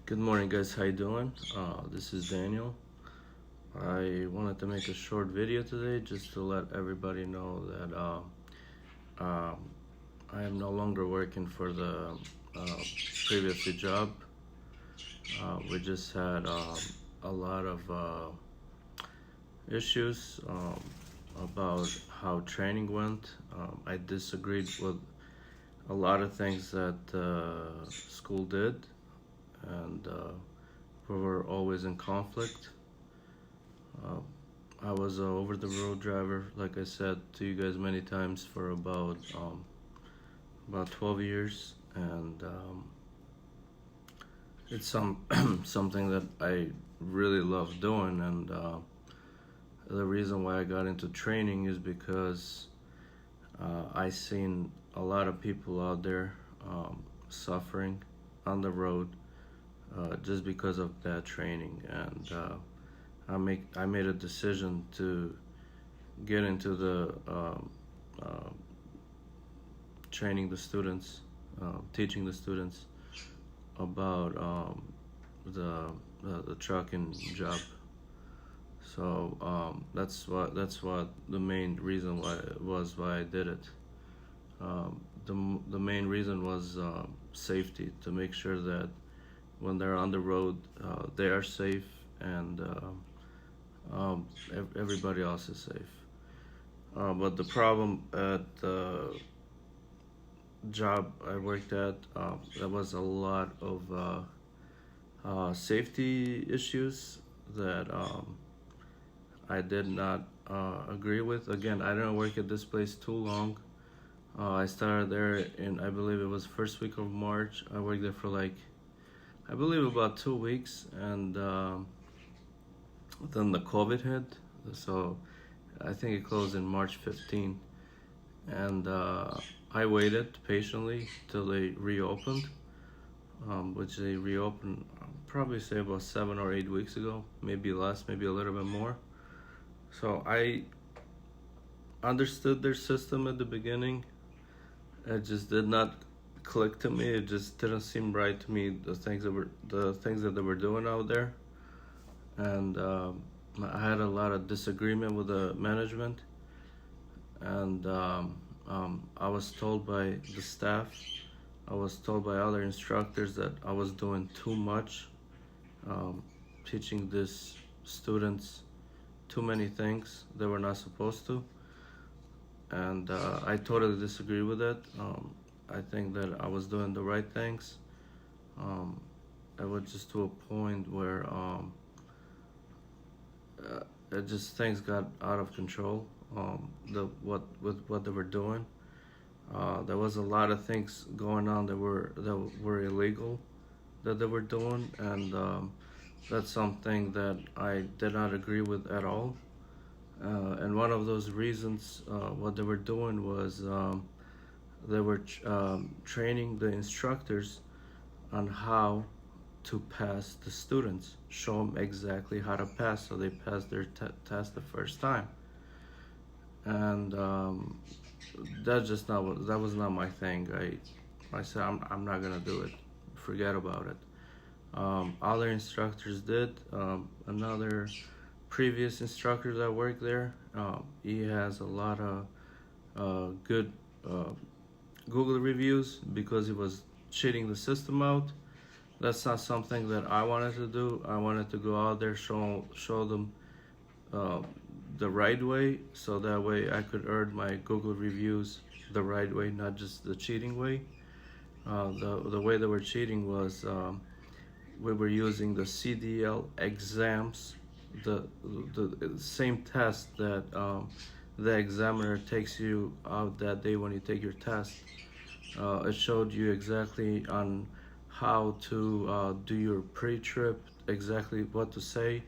Good morning, guys. How you doing? This is Daniel. I wanted to make a short video today just to let everybody know that um, I am no longer working for the uh, previously job. We just had a lot of issues about how training went. I disagreed with a lot of things that school did, and we were always in conflict. Uh, I was a over the road driver, like I said to you guys many times, for about 12 years, and it's something that I really love doing. And the reason why I got into training is because I seen a lot of people out there suffering on the road just because of that training, and I made a decision to get into the training the students, teaching the students about the trucking job. So that's what the main reason why I did it. The main reason was safety, to make sure that when they're on the road, they are safe, and everybody else is safe. But the problem at the job I worked at, there was a lot of safety issues that I did not agree with. Again, I didn't work at this place too long. I started there in, I believe it was first week of March. I worked there for I believe about 2 weeks, and then the COVID hit. So I think it closed in March 15th, and I waited patiently till they reopened, which they reopened probably say about 7 or 8 weeks ago, maybe less, maybe a little bit more. So I understood their system at the beginning. It just did not click to me. It just didn't seem right to me, the things that they were doing out there, and I had a lot of disagreement with the management, and I was told by the staff, I was told by other instructors that I was doing too much, teaching these students too many things they were not supposed to, and I totally disagree with it. I think that I was doing the right things. I was just to a point where it just things got out of control. What they were doing, there was a lot of things going on that were illegal that they were doing, and that's something that I did not agree with at all. And one of those reasons, what they were doing was they were training the instructors on how to pass the students, show them exactly how to pass, so they pass their test the first time. And that was not my thing. I said I'm not gonna do it. Forget about it. Other instructors did. Another previous instructor that worked there, he has a lot of good Google reviews because he was cheating the system out. That's not something that I wanted to do. I wanted to go out there, show them the right way, so that way I could earn my Google reviews the right way, not just the cheating way. The way they were cheating was we were using the CDL exams, the same test that the examiner takes you out that day when you take your test. It showed you exactly on how to do your pre-trip, exactly what to say,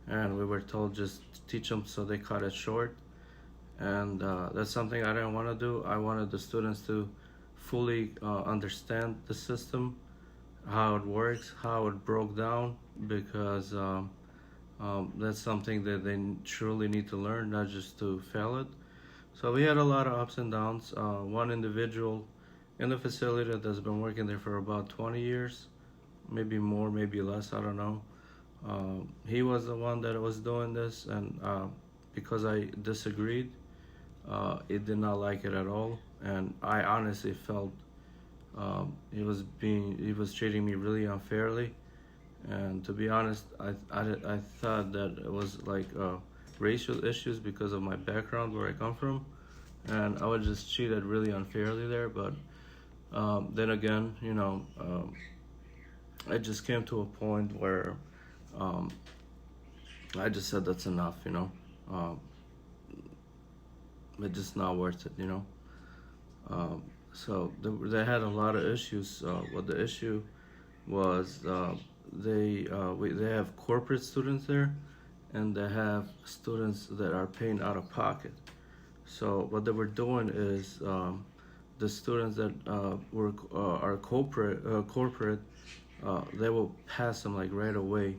and we were told just teach them, so they cut it short. And that's something I didn't want to do. I wanted the students to fully understand the system, how it works, how it broke down, because that's something that they truly need to learn, not just to fail it. So we had a lot of ups and downs. One individual in the facility that's been working there for about 20 years, maybe more, maybe less, I don't know. He was the one that was doing this, and because I disagreed, he did not like it at all, and I honestly felt he was treating me really unfairly. And to be honest, I thought that it was like racial issues because of my background, where I come from, and I was just treated really unfairly there. But then again, I just came to a point where um, I just said that's enough. Um, it's just not worth it. So they had a lot of issues. What the issue was, they have corporate students there, and they have students that are paying out of pocket. So what they were doing is, the students that are corporate, they will pass them like right away,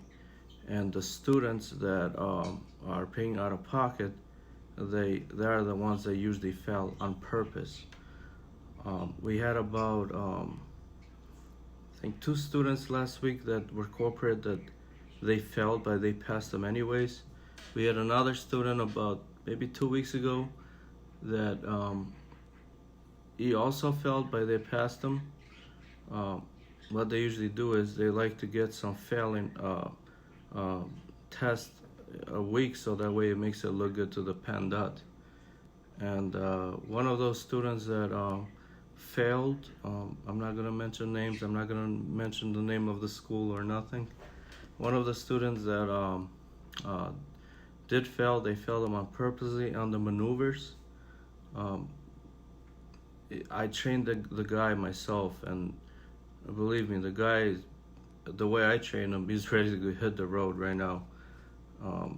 and the students that are paying out of pocket, they are the ones that usually fail on purpose. We had about I think 2 students last week that were corporate that they failed, but they passed them anyways. We had another student about maybe 2 weeks ago that he also failed, but they passed him. Um, what they usually do is they like to get some failing uh, test a week, so that way it makes it look good to the PANDOT. And one of those students that failed, I'm not gonna mention names. I'm not gonna mention the name of the school or nothing. One of the students that uh, did fail, they failed them on purposely on the maneuvers. Um, I trained the guy myself, and believe me, the guy, the way I train him, he's ready to hit the road right now.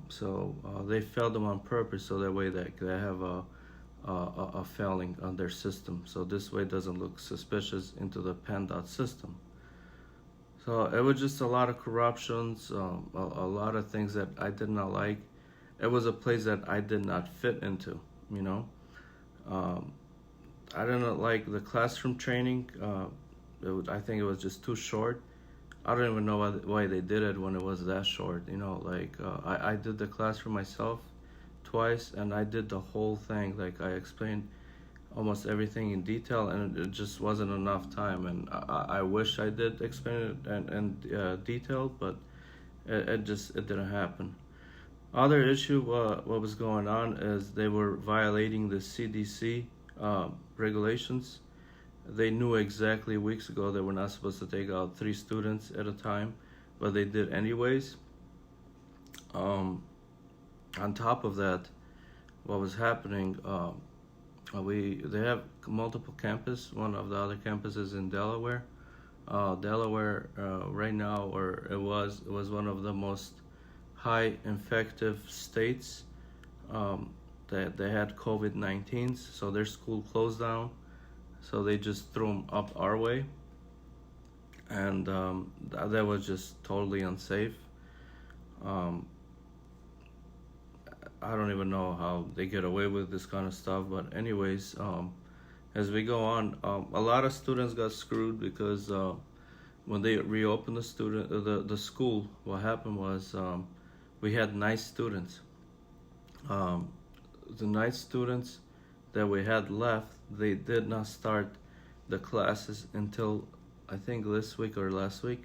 So they failed them on purpose, so that way they have a failing on their system. So this way it doesn't look suspicious into the PANDOT system. So it was just a lot of corruptions, a lot of things that I did not like. It was a place that I did not fit into, you know. Um, I didn't like the classroom training. I think it was just too short. I don't even know why they did it when it was that short. Like I did the classroom myself twice, and I did the whole thing. Like I explained almost everything in detail, and it just wasn't enough time. And I wish I did explain it and detail, but it didn't happen. Other issue, what was going on is they were violating the CDC regulations. They knew exactly weeks ago they were not supposed to take out 3 students at a time, but they did anyways. On top of that, what was happening? They have multiple campuses. One of the other campuses in Delaware. Delaware right now, or it was one of the most high infective states. They had COVID-19, so their school closed down. So they just threw them up our way, and that was just totally unsafe. Um, I don't even know how they get away with this kind of stuff, but anyways, as we go on, a lot of students got screwed because when they reopened the school, what happened was we had nice students. Um, the nice students that we had left, they did not start the classes until I think this week or last week,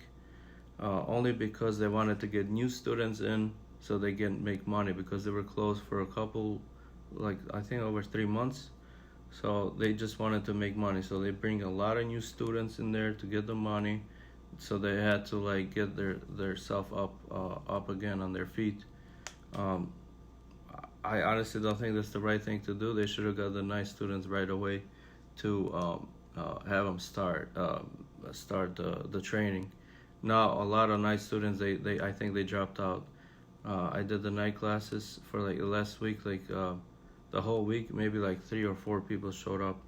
only because they wanted to get new students in so they can make money, because they were closed for a couple, like I think over 3 months. So they just wanted to make money, so they bring a lot of new students in there to get the money. So they had to like get their self up again on their feet. um, I honestly don't think that's the right thing to do. They should have got the nice students right away to have them start the training. Now a lot of nice students, they I think they dropped out. I did the night classes for like last week, like the whole week. Maybe like 3 or 4 people showed up.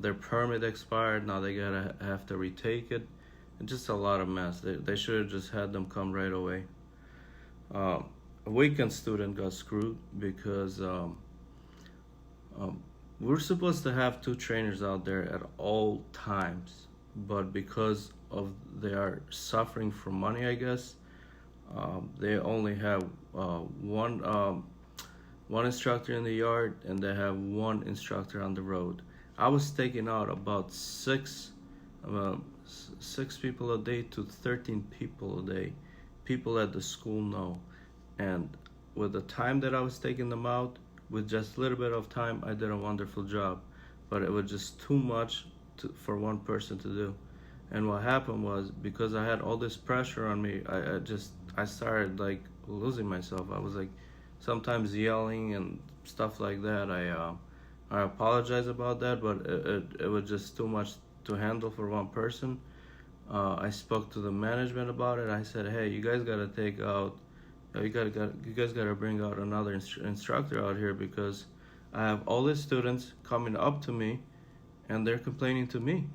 Their permit expired. Now they gotta have to retake it. It's just a lot of mess. They should have just had them come right away. A weekend student got screwed because we're supposed to have 2 trainers out there at all times, but because they are suffering from money, I guess. They only have one instructor in the yard, and they have one instructor on the road. I was taking out about uh, 6 people a day to 13 people a day. People at the school know, and with the time that I was taking them out, with just a little bit of time, I did a wonderful job. But it was just too much for one person to do. And what happened was, because I had all this pressure on me, I started like losing myself. I was like sometimes yelling and stuff like that. I apologize about that, but it was just too much to handle for one person. I spoke to the management about it. I said, hey, you guys gotta take out, you guys gotta bring out another instructor out here, because I have all these students coming up to me and they're complaining to me.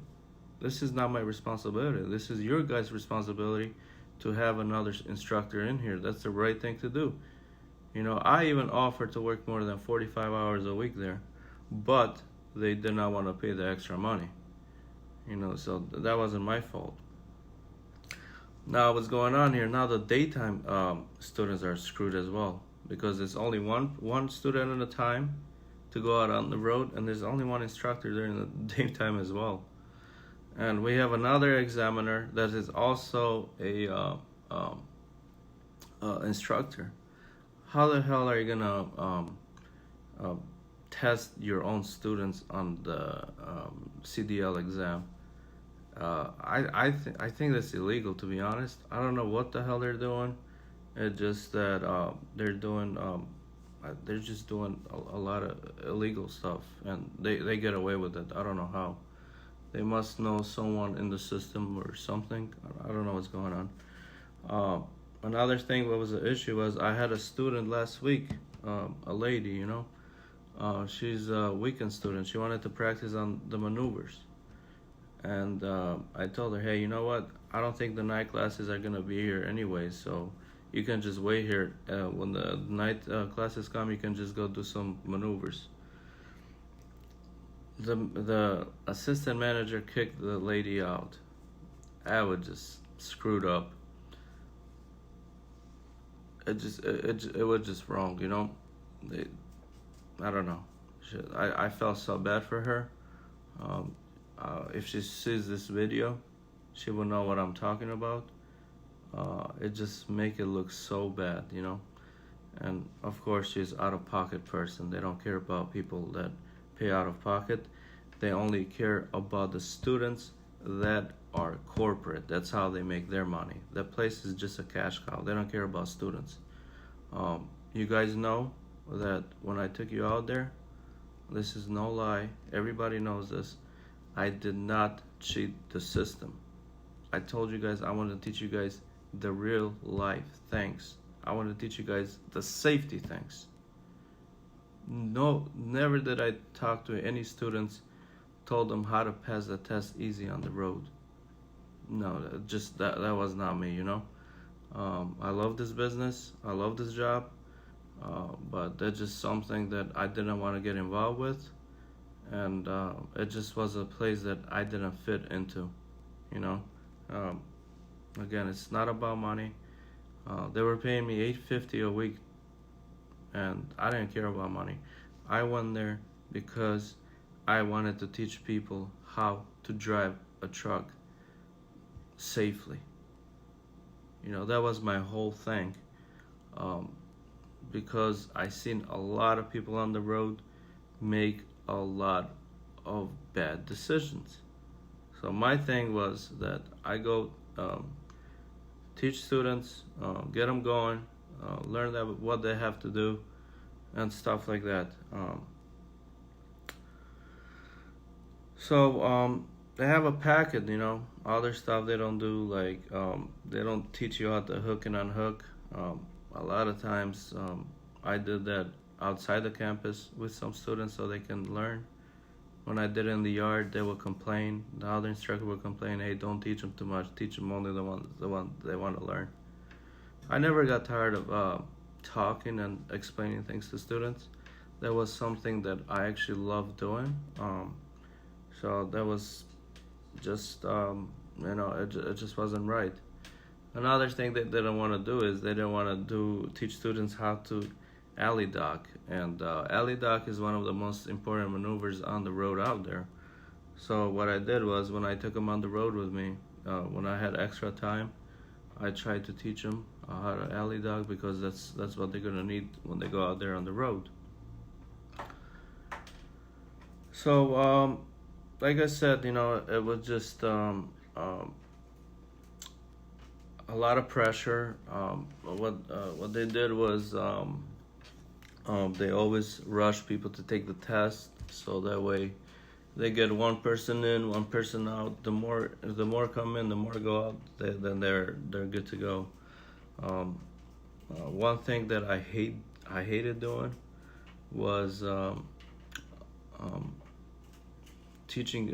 This is not my responsibility. This is your guys' responsibility to have another instructor in here. That's the right thing to do. I even offered to work more than 45 hours a week there, but they did not want to pay the extra money. So that wasn't my fault. Now, what's going on here? Now the daytime students are screwed as well, because there's only one student at a time to go out on the road, and there's only one instructor during the daytime as well. And we have another examiner that is also a instructor. How the hell are you gonna test your own students on the CDL exam? I think that's illegal, to be honest. I don't know what the hell they're doing. It's just that they're just doing a lot of illegal stuff, and they get away with it. I don't know how. They must know someone in the system or something. I don't know what's going on. Another thing, what was the issue was, I had a student last week, a lady, she's a weekend student. She wanted to practice on the maneuvers. And I told her, hey, you know what? I don't think the night classes are going to be here anyway, so you can just wait here. When the night classes come, you can just go do some maneuvers. The assistant manager kicked the lady out. I was just screwed up. It was just wrong, I don't know. I felt so bad for her. If she sees this video, she will know what I'm talking about. It just make it look so bad, And of course, she's out of pocket person. They don't care about people that pay out of pocket. They only care about the students that are corporate. That's how they make their money. That place is just a cash cow. They don't care about students. You guys know that when I took you out there, this is no lie. Everybody knows this. I did not cheat the system. I told you guys I want to teach you guys the real life things. I want to teach you guys the safety things. No, never did I talk to any students, told them how to pass the test easy on the road. No, just that was not me, I love this business. I love this job. But that's just something that I didn't want to get involved with. And it just was a place that I didn't fit into, Again, it's not about money. They were paying me $850 a week, and I didn't care about money. I went there because I wanted to teach people how to drive a truck safely. That was my whole thing. Because I seen a lot of people on the road make a lot of bad decisions. So my thing was that I go teach students, get them going, learn what they have to do, and stuff like that. So they have a packet, other stuff they don't do, like they don't teach you how to hook and unhook. A lot of times I did that outside the campus with some students so they can learn. When I did it in the yard, they would complain. The other instructor would complain, hey, don't teach them too much. Teach them only the one they want to learn. I never got tired of talking and explaining things to students. That was something that I actually loved doing. So that was just it just wasn't right. Another thing they didn't want to do is they didn't want to teach students how to alley dock, and alley dock is one of the most important maneuvers on the road out there. So what I did was when I took them on the road with me, when I had extra time, I tried to teach them how to alley dock because that's what they're gonna need when they go out there on the road. So like I said, it was just a lot of pressure. What they did was they always rush people to take the test, so that way they get one person in, one person out. The more come in, the more go out. Then they're good to go. One thing that I hated doing was teaching,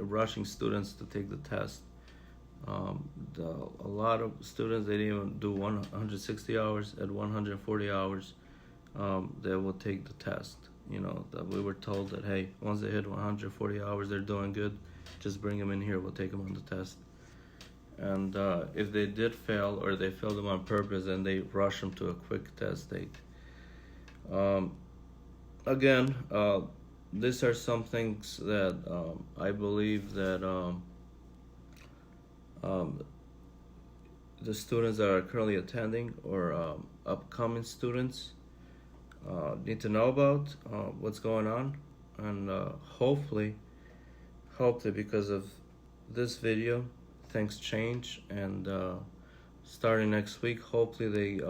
rushing students to take the test. A lot of students, they didn't even do 160 hours. At 140 hours, they will take the test. That we were told that, hey, once they hit 140 hours, they're doing good. Just bring them in here. We'll take them on the test. And if they did fail, or they failed them on purpose, then they rush them to a quick test date. Again, these are some things that I believe that the students that are currently attending, or upcoming students, need to know about what's going on, and hopefully because of this video, things change, and starting next week, hopefully they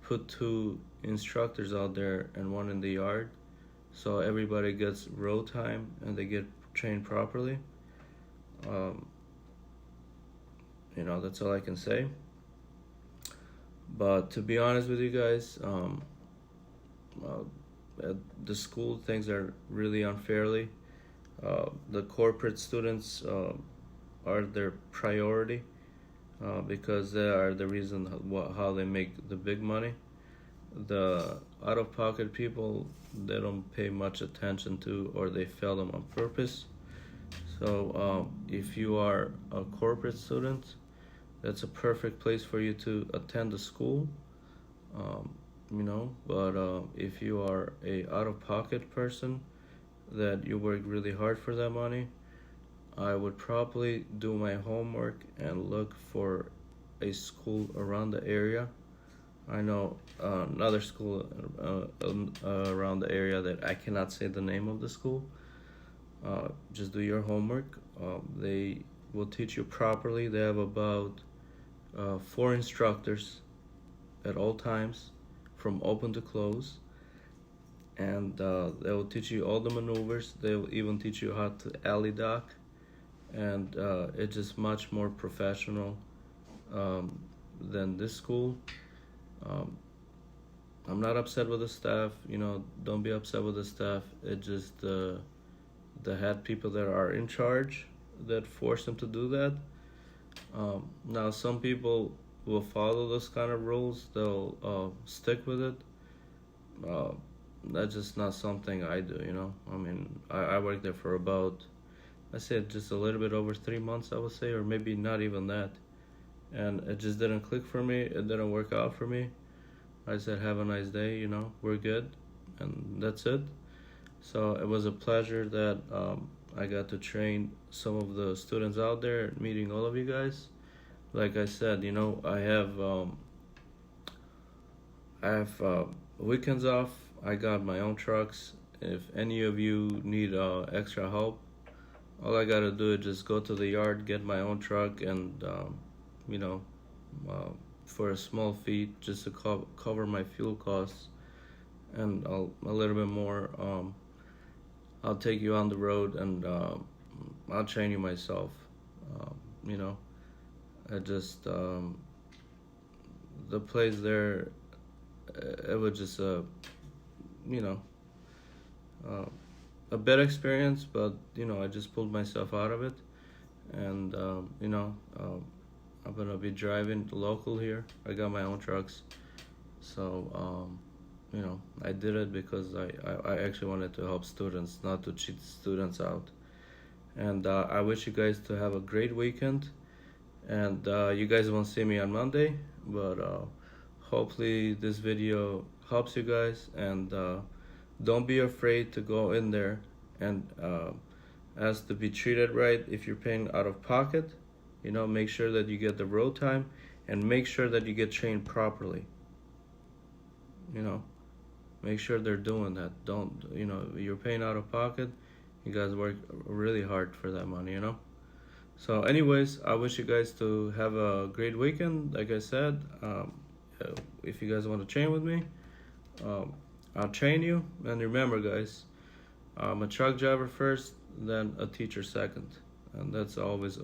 put 2 instructors out there and 1 in the yard, so everybody gets road time and they get trained properly. That's all I can say. But to be honest with you guys, at the school, things are really unfairly. The corporate students are their priority, because they are the reason how they make the big money. The out-of-pocket people, they don't pay much attention to, or they fail them on purpose. So if you are a corporate student, that's a perfect place for you to attend the school. But if you are a out-of-pocket person that you work really hard for that money, I would probably do my homework and look for a school around the area. I know another school around the area that I cannot say the name of the school. Just do your homework. They will teach you properly. They have about 4 instructors at all times, from open to close, and they will teach you all the maneuvers. They will even teach you how to alley dock, and it's just much more professional than this school. I'm not upset with the staff. Don't be upset with the staff. It just the head people that are in charge that force them to do that. Now some people will follow those kind of rules. They'll stick with it. That's just not something I do. I worked there for about, I said, just a little bit over 3 months, I would say, or maybe not even that. And it just didn't click for me. It didn't work out for me. I said, have a nice day, we're good. And that's it. So it was a pleasure that I got to train some of the students out there, meeting all of you guys. Like I said, I have weekends off. I got my own trucks. If any of you need extra help, all I gotta do is just go to the yard, get my own truck, and for a small fee, just to cover my fuel costs, and a little bit more, I'll take you on the road, and I'll train you myself. I just the place there, it was just a bad experience, but I just pulled myself out of it, and I'm gonna be driving local here. I got my own trucks, so I did it because I actually wanted to help students, not to cheat students out. And I wish you guys to have a great weekend. And you guys won't see me on Monday, but hopefully this video helps you guys. And don't be afraid to go in there and ask to be treated right. If you're paying out of pocket, make sure that you get the road time, and make sure that you get trained properly. Make sure they're doing that. Don't, you're paying out of pocket, you guys work really hard for that money. So anyways, I wish you guys to have a great weekend. Like I said, if you guys want to train with me, I'll train you. And remember, guys, I'm a truck driver first, then a teacher second, and that's always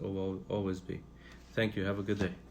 be. Thank you. Have a good day.